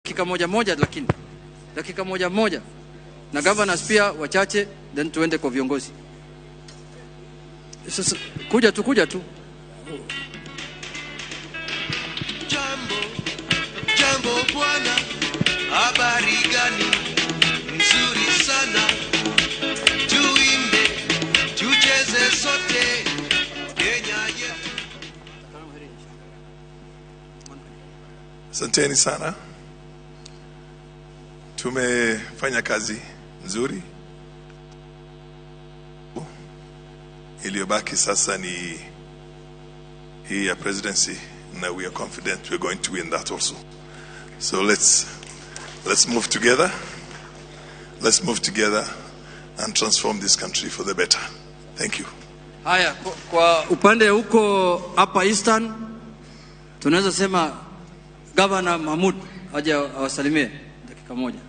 dakika moja, lakini dakika moja na governors pia wachache, then tuende kwa viongozi. Sasa kuja tu. Jambo bwana, habari gani? Nzuri sana, tuimbe tucheze sote Kenya yetu. Asanteni sana. Tumefanya kazi nzuri. Iliyobaki sasa ni hii ya presidency, na we are confident we are going to win that also. So let's move together. Let's move together and transform this country for the better. Thank you. Haya, kwa upande huko hapa Eastern tunaweza sema Governor Mahmud aje awasalimie dakika moja.